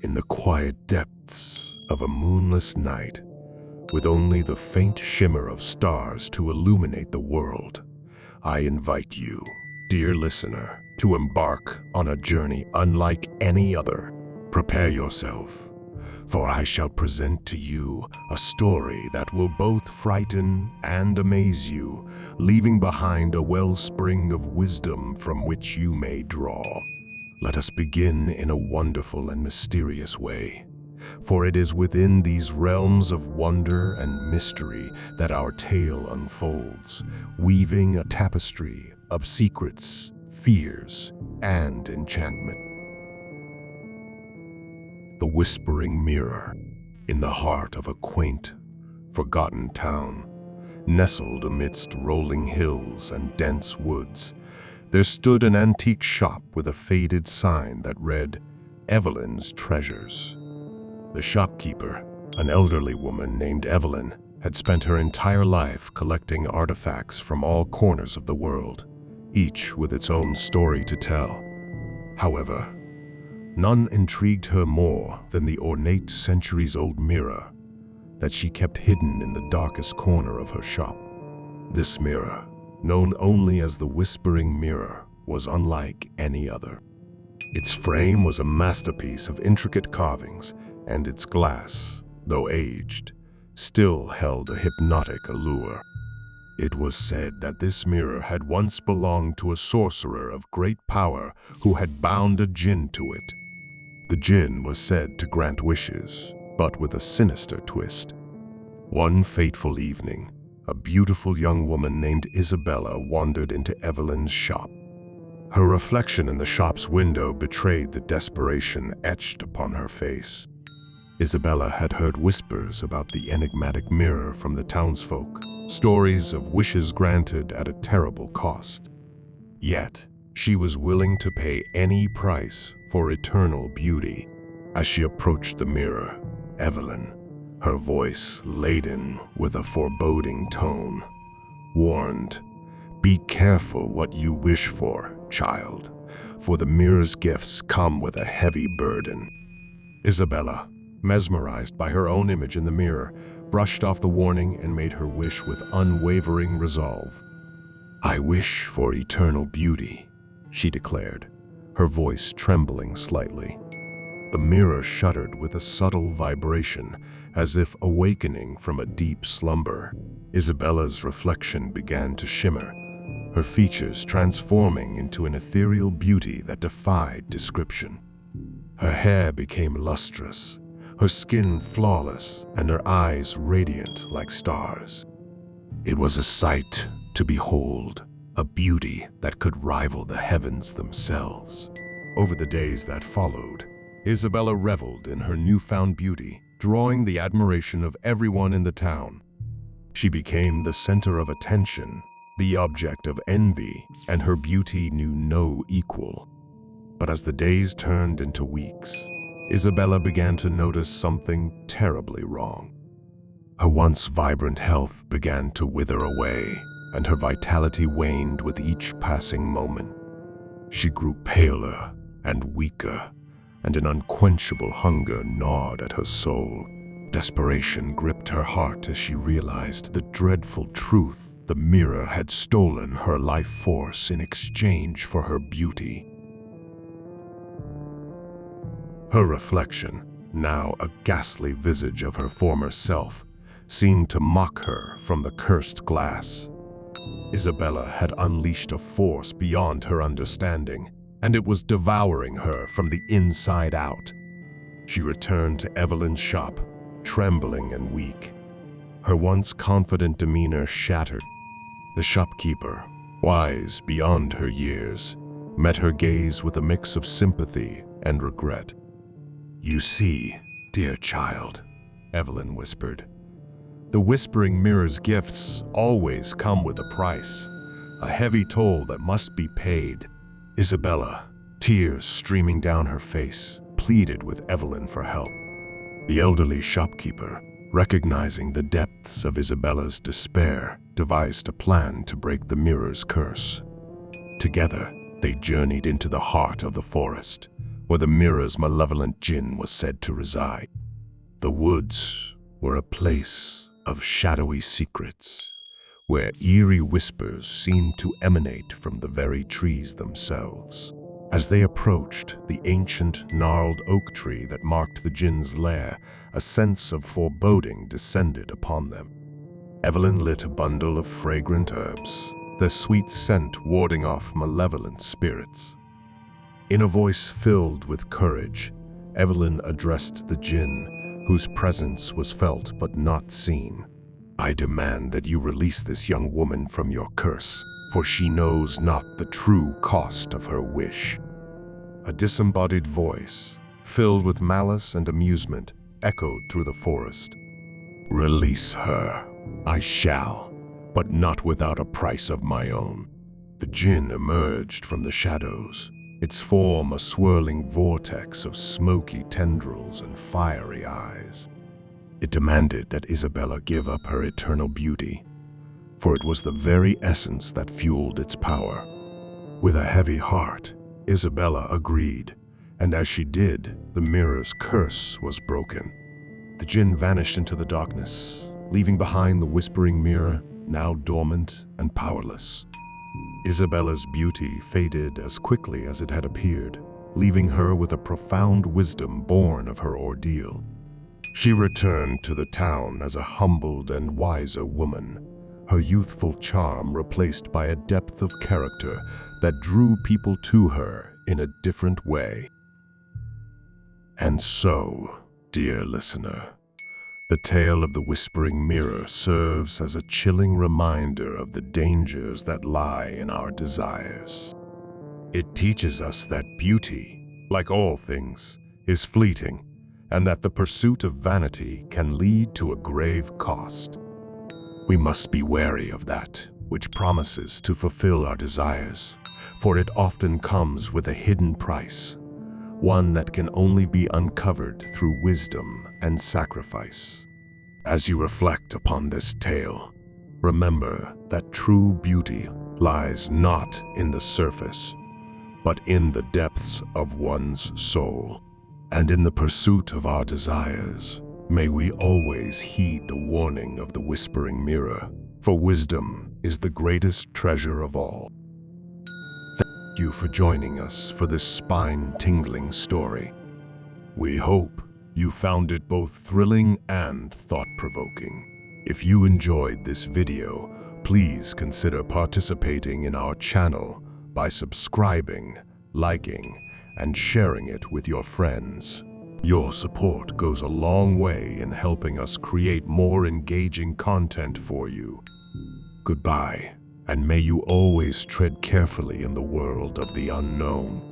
In the quiet depths of a moonless night, with only the faint shimmer of stars to illuminate the world, I invite you, dear listener, to embark on a journey unlike any other. Prepare yourself, for I shall present to you a story that will both frighten and amaze you, leaving behind a wellspring of wisdom from which you may draw. Let us begin in a wonderful and mysterious way, for it is within these realms of wonder and mystery that our tale unfolds, weaving a tapestry of secrets, fears, and enchantment. The Whispering Mirror. In the heart of a quaint, forgotten town, nestled amidst rolling hills and dense woods, there stood an antique shop with a faded sign that read, "Evelyn's Treasures." The shopkeeper, an elderly woman named Evelyn, had spent her entire life collecting artifacts from all corners of the world, each with its own story to tell. However, none intrigued her more than the ornate centuries-old mirror that she kept hidden in the darkest corner of her shop. This mirror, known only as the Whispering Mirror, was unlike any other. Its frame was a masterpiece of intricate carvings, and its glass, though aged, still held a hypnotic allure. It was said that this mirror had once belonged to a sorcerer of great power who had bound a djinn to it. The djinn was said to grant wishes, but with a sinister twist. One fateful evening, a beautiful young woman named Isabella wandered into Evelyn's shop. Her reflection in the shop's window betrayed the desperation etched upon her face. Isabella had heard whispers about the enigmatic mirror from the townsfolk, stories of wishes granted at a terrible cost. Yet, she was willing to pay any price for eternal beauty. As she approached the mirror, Evelyn, her voice laden with a foreboding tone, warned, "Be careful what you wish for, child, for the mirror's gifts come with a heavy burden." Isabella, mesmerized by her own image in the mirror, brushed off the warning and made her wish with unwavering resolve. "I wish for eternal beauty," she declared, her voice trembling slightly. The mirror shuddered with a subtle vibration, as if awakening from a deep slumber. Isabella's reflection began to shimmer, her features transforming into an ethereal beauty that defied description. Her hair became lustrous, her skin flawless, and her eyes radiant like stars. It was a sight to behold, a beauty that could rival the heavens themselves. Over the days that followed, Isabella reveled in her newfound beauty, drawing the admiration of everyone in the town. She became the center of attention, the object of envy, and her beauty knew no equal. But as the days turned into weeks, Isabella began to notice something terribly wrong. Her once vibrant health began to wither away, and her vitality waned with each passing moment. She grew paler and weaker, and an unquenchable hunger gnawed at her soul. Desperation gripped her heart as she realized the dreadful truth: the mirror had stolen her life force in exchange for her beauty. Her reflection, now a ghastly visage of her former self, seemed to mock her from the cursed glass. Isabella had unleashed a force beyond her understanding, and it was devouring her from the inside out. She returned to Evelyn's shop, trembling and weak, her once confident demeanor shattered. The shopkeeper, wise beyond her years, met her gaze with a mix of sympathy and regret. "You see, dear child," Evelyn whispered, "the Whispering Mirror's gifts always come with a price, a heavy toll that must be paid." Isabella, tears streaming down her face, pleaded with Evelyn for help. The elderly shopkeeper, recognizing the depths of Isabella's despair, devised a plan to break the mirror's curse. Together, they journeyed into the heart of the forest, where the mirror's malevolent djinn was said to reside. The woods were a place of shadowy secrets, where eerie whispers seemed to emanate from the very trees themselves. As they approached the ancient, gnarled oak tree that marked the djinn's lair, a sense of foreboding descended upon them. Evelyn lit a bundle of fragrant herbs, their sweet scent warding off malevolent spirits. In a voice filled with courage, Evelyn addressed the djinn, whose presence was felt but not seen. "I demand that you release this young woman from your curse, for she knows not the true cost of her wish." A disembodied voice, filled with malice and amusement, echoed through the forest. "Release her. I shall, but not without a price of my own." The djinn emerged from the shadows, its form a swirling vortex of smoky tendrils and fiery eyes. It demanded that Isabella give up her eternal beauty, for it was the very essence that fueled its power. With a heavy heart, Isabella agreed, and as she did, the mirror's curse was broken. The djinn vanished into the darkness, leaving behind the whispering mirror, now dormant and powerless. Isabella's beauty faded as quickly as it had appeared, leaving her with a profound wisdom born of her ordeal. She returned to the town as a humbled and wiser woman, her youthful charm replaced by a depth of character that drew people to her in a different way. And so, dear listener, the tale of the Whispering Mirror serves as a chilling reminder of the dangers that lie in our desires. It teaches us that beauty, like all things, is fleeting, and that the pursuit of vanity can lead to a grave cost. We must be wary of that which promises to fulfill our desires, for it often comes with a hidden price, one that can only be uncovered through wisdom and sacrifice. As you reflect upon this tale, remember that true beauty lies not in the surface, but in the depths of one's soul. And in the pursuit of our desires, may we always heed the warning of the Whispering Mirror, for wisdom is the greatest treasure of all. Thank you for joining us for this spine-tingling story. We hope you found it both thrilling and thought-provoking. If you enjoyed this video, please consider participating in our channel by subscribing, liking, and sharing it with your friends. Your support goes a long way in helping us create more engaging content for you. Goodbye, and may you always tread carefully in the world of the unknown.